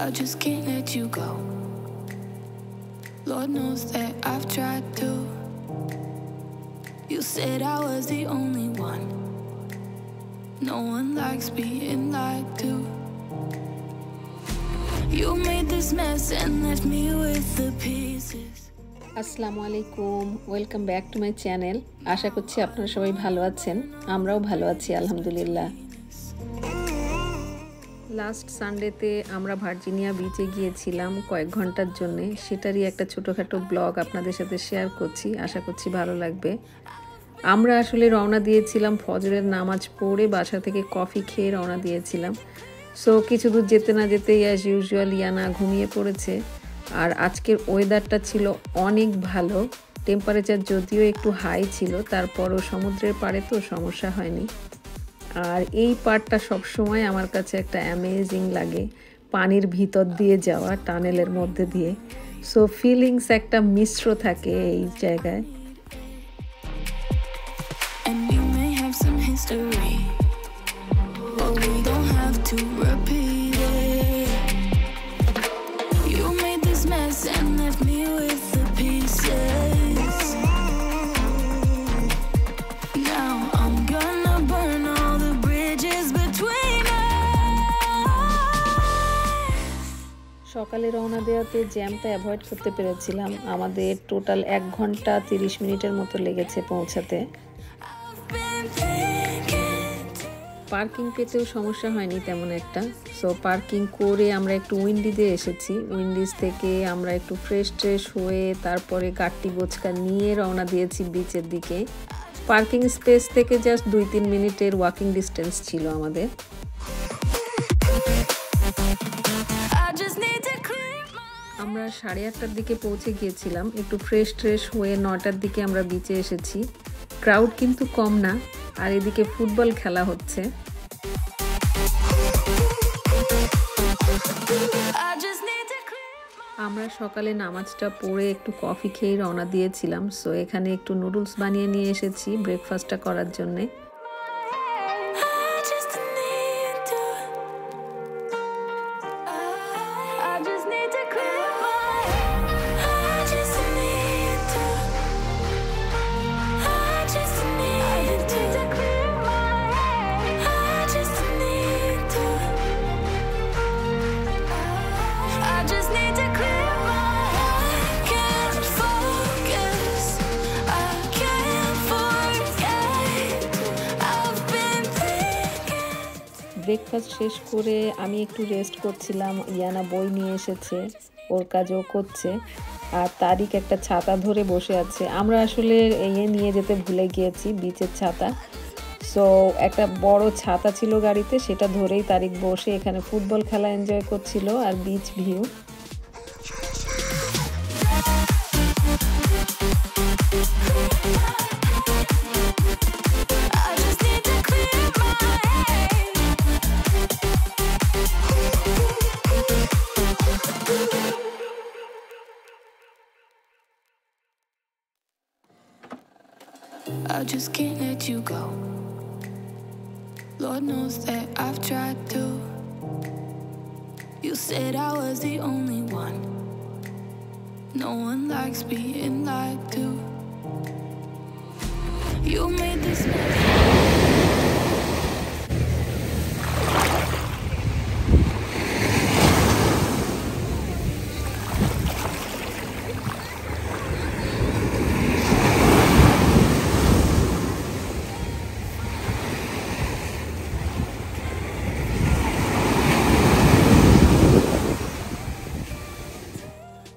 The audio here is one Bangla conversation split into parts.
I just can't let you go. Lord knows that I've tried to. You said I was the only one. No one likes being lied to. You made this mess and left me with the pieces. আসসালামু আলাইকুম, welcome back to my channel. আশা করছি আপনারা সবাই ভালো আছেন, আমরাও ভালো আছি আলহামদুলিল্লাহ। লাস্ট সানডেতে আমরা ভার্জিনিয়া বিচে গিয়েছিলাম কয়েক ঘন্টার জন্য, সেটারই একটা ছোটোখাটো ব্লগ আপনাদের সাথে শেয়ার করছি, আশা করছি ভালো লাগবে। আমরা আসলে রওনা দিয়েছিলাম ফজরের নামাজ পড়ে, বাসা থেকে কফি খেয়ে রওনা দিয়েছিলাম। সো কিছু দূর যেতে না যেতেই অ্যাজ ইউজুয়াল ইয়ানা ঘুমিয়ে পড়েছে। আর আজকের ওয়েদারটা ছিল অনেক ভালো, টেম্পারেচার যদিও একটু হাই ছিল, তারপরও সমুদ্রের পাড়ে তো সমস্যা হয়নি। আর এই পাড়টা সবসময় আমার কাছে একটা অ্যামেজিং লাগে, পানির ভিতর দিয়ে যাওয়া টানেলের মধ্যে দিয়ে। সো ফিলিংস একটা মিশ্র থাকে এই জায়গায়। সকালে রওনা দেওয়াতে জ্যামটা অ্যাভয়েড করতে পেরেছিলাম। আমাদের টোটাল 1 ঘন্টা 30 মিনিটের মতো লেগেছে পৌঁছাতে। পার্কিং পেতেও সমস্যা হয়নি তেমন একটা। সো পার্কিং করে আমরা একটু উইন্ডিতে এসেছি। উইন্ডিজ থেকে আমরা একটু ফ্রেশ হয়ে তারপরে গাট্টি বোচকা নিয়ে রওনা দিয়েছি বিচের দিকে। পার্কিং স্পেস থেকে জাস্ট 2-3 মিনিটের ওয়াকিং ডিস্টেন্স ছিল আমাদের। আমরা 8:30টার দিকে পৌঁছে গিয়েছিলাম। একটু ফ্রেশ হয়ে 9টার দিকে আমরা বিচে এসেছি। ক্রাউড কিন্তু কম না, আর এদিকে ফুটবল খেলা হচ্ছে। আমরা সকালে নামাজটা পড়ে একটু কফি খেয়ে রওনা দিয়েছিলাম। সো এখানে একটু নুডলস বানিয়ে নিয়ে এসেছি ব্রেকফাস্টটা করার জন্যে। ব্রেকফাস্ট শেষ করে আমি একটু রেস্ট করছিলাম। ইয়ানা বই নিয়ে এসেছে, ওর কাজও করছে, আর তারিক একটা ছাতা ধরে বসে আছে। আমরা আসলে নিয়ে যেতে ভুলে গিয়েছি বিচের ছাতা। সো একটা বড় ছাতা ছিল গাড়িতে, সেটা ধরেই তারিক বসে এখানে ফুটবল খেলা এনজয় করছিল আর beach view. I just can't let you go. Lord knows that I've tried to. You said I was the only one. No one likes being lied to. You made this mess.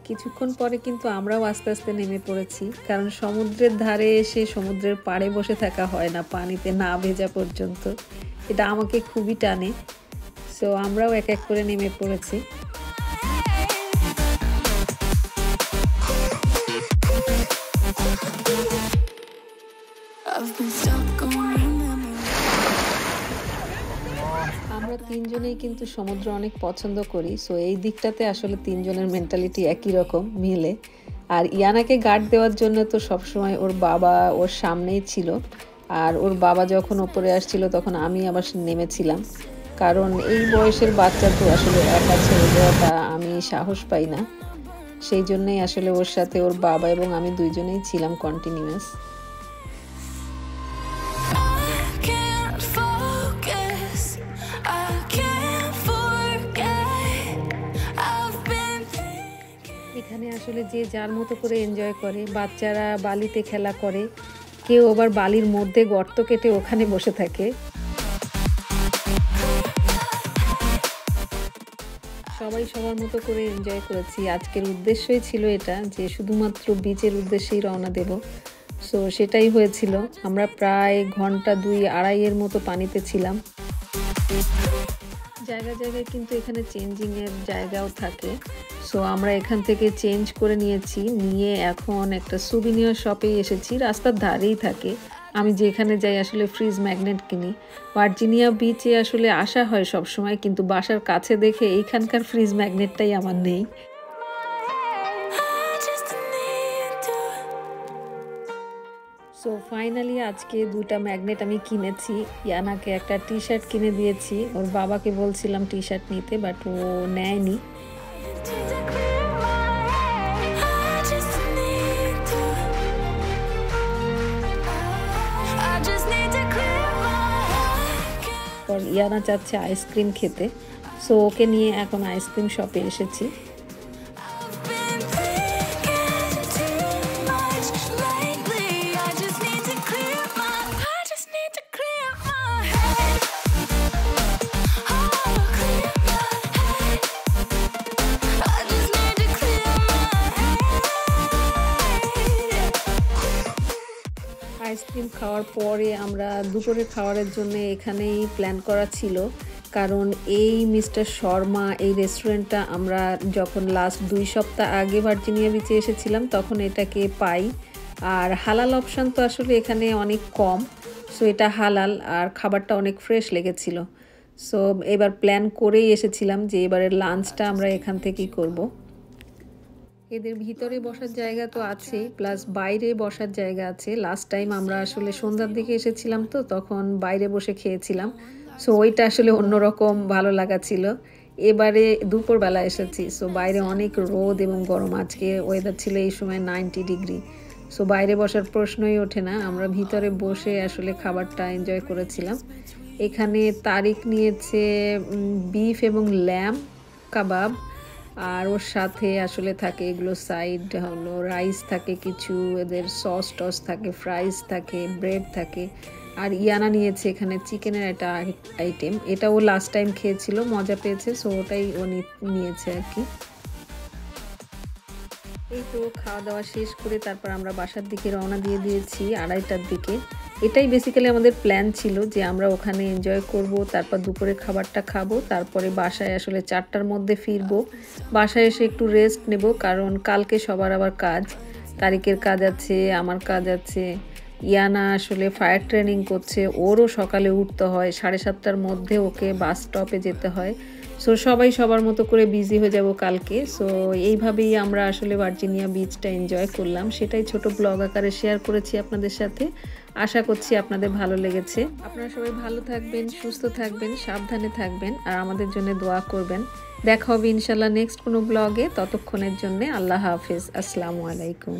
কিছুক্ষণ পরে কিন্তু আমরাও আস্তে আস্তে নেমে পড়েছি, কারণ সমুদ্রের ধারে এসে সমুদ্রের পাড়ে বসে থাকা হয় না পানিতে না ভেজা পর্যন্ত। এটা আমাকে খুবই টানে। সো আমরাও এক এক করে নেমে পড়েছি। আমরা তিনজনেই কিন্তু সমুদ্র অনেক পছন্দ করি। সো এই দিকটাতে আসলে তিনজনের মেন্টালিটি একই রকম মিলে। আর ইয়ানাকে গার্ড দেওয়ার জন্য তো সবসময় ওর বাবা ওর সামনেই ছিল, আর ওর বাবা যখন ওপরে আসছিল তখন আমি আবার নেমেছিলাম। কারণ এই বয়সের বাচ্চা তো আসলে একা ছেড়ে দেওয়াটা আমি সাহস পাই না, সেই জন্যই আসলে ওর সাথে ওর বাবা এবং আমি দুইজনেই ছিলাম কন্টিনিউয়াস। এখানে আসলে যে যার মতো করে এনজয় করে, বাচ্চারা বালিতে খেলা করে, কেউ আবার বালির মধ্যে গর্ত কেটে ওখানে বসে থাকে। সবাই সবার মতো করে এনজয় করেছি। আজকের উদ্দেশ্যই ছিল এটা যে শুধুমাত্র বিচের উদ্দেশ্যেই রওনা দেব। সো সেটাই হয়েছিল। আমরা প্রায় ঘন্টা 2-2.5 মতো পানিতে ছিলাম। জায়গায় জায়গায় কিন্তু এখানে চেঞ্জিংয়ের জায়গাও থাকে। সো আমরা এখান থেকে চেঞ্জ করে নিয়ে এখন একটা সুভিনিয়ার শপে এসেছি, রাস্তার ধারেই থাকে। আমি যেখানে যাই আসলে ফ্রিজ ম্যাগনেট কিনি। ভার্জিনিয়া বিচে আসলে আসা হয় সব সময়, কিন্তু বাসার কাছে দেখে এইখানকার ফ্রিজ ম্যাগনেটটাই আমার নেই। সো ফাইনালি আজকে 2টা ম্যাগনেট আমি কিনেছি। ইয়ানাকে একটা টি শার্ট কিনে দিয়েছি, ওর বাবাকে বলছিলাম টি শার্ট নিতে, বাট ও নেয়নি। ইয়ানা চাচ্ছে আইসক্রিম খেতে, সো ওকে নিয়ে এখন আইসক্রিম শপে এসেছি। আইসক্রিম খাওয়ার পরে আমরা দুপুরে খাওয়ারের জন্য এখানেই প্ল্যান করা ছিল, কারণ এই মিস্টার শর্মা এই রেস্টুরেন্টটা আমরা যখন লাস্ট 2 সপ্তাহ আগে ভার্জিনিয়া বিচে এসেছিলাম তখন এটাকে পাই। আর হালাল অপশান তো আসলে এখানে অনেক কম, সো এটা হালাল আর খাবারটা অনেক ফ্রেশ লেগেছিল। সো এবার প্ল্যান করেই এসেছিলাম যে এবারের লাঞ্চটা আমরা এখান থেকেই করব। এদের ভিতরে বসার জায়গা তো আছে, প্লাস বাইরে বসার জায়গা আছে। লাস্ট টাইম আমরা আসলে সন্ধ্যার দিকে এসেছিলাম তো তখন বাইরে বসে খেয়েছিলাম, সো ওইটা আসলে অন্যরকম ভালো লাগা ছিল। এবারে দুপুরবেলা এসেছি, সো বাইরে অনেক রোদ এবং গরম। আজকে ওয়েদার ছিল এই সময় 90 ডিগ্রি, সো বাইরে বসার প্রশ্নই ওঠে না। আমরা ভিতরে বসে আসলে খাবারটা এনজয় করেছিলাম। এখানে তারিক নিয়েছে বিফ এবং ল্যাম্ব কাবাব, আর ওর সাথে আসলে থাকে এগুলো সাইড হলো রাইস থাকে, কিছু এদের সস টস থাকে, ফ্রাইস থাকে, ব্রেড থাকে। আর ইয়ানা নিয়েছে এখানে চিকেনের একটা আইটেম, এটা ও লাস্ট টাইম খেয়েছিল, মজা পেয়েছে, সো ওটাই ও নিয়েছে আর কি। এই তো খাওয়া দাওয়া শেষ করে তারপর আমরা বাসার দিকে রওনা দিয়ে দিয়েছি 2:30টার দিকে। এটাই বেসিক্যালি আমাদের প্ল্যান ছিল যে আমরা ওখানে এনজয় করব, তারপর দুপুরে খাবারটা খাবো, তারপরে বাসায় আসলে 4টার মধ্যে ফিরবো। বাসায় এসে একটু রেস্ট নেব, কারণ কালকে সবার আবার কাজ, তারিকের কাজ আছে, আমার কাজ আছে। ইয়ানা আসলে ফায়ার ট্রেনিং করছে, ওরও সকালে উঠতে হয়, 7:30টার মধ্যে ওকে বাস স্টপে যেতে হয়। সো সবাই সবার মতো করে বিজি হয়ে যাব কালকে। সো এইভাবেই আমরা আসলে ভার্জিনিয়া বিচটা এনজয় করলাম, সেটাই ছোট ব্লগ আকারে শেয়ার করেছি আপনাদের সাথে। আশা করছি আপনাদের ভালো লেগেছে। আপনারা সবাই ভালো থাকবেন, সুস্থ থাকবেন, সাবধানে থাকবেন, আর আমাদের জন্য দোয়া করবেন। দেখা হবে ইনশাল্লাহ নেক্সট কোনো ব্লগে। ততক্ষণের জন্য আল্লাহ হাফেজ, আসসালামু আলাইকুম।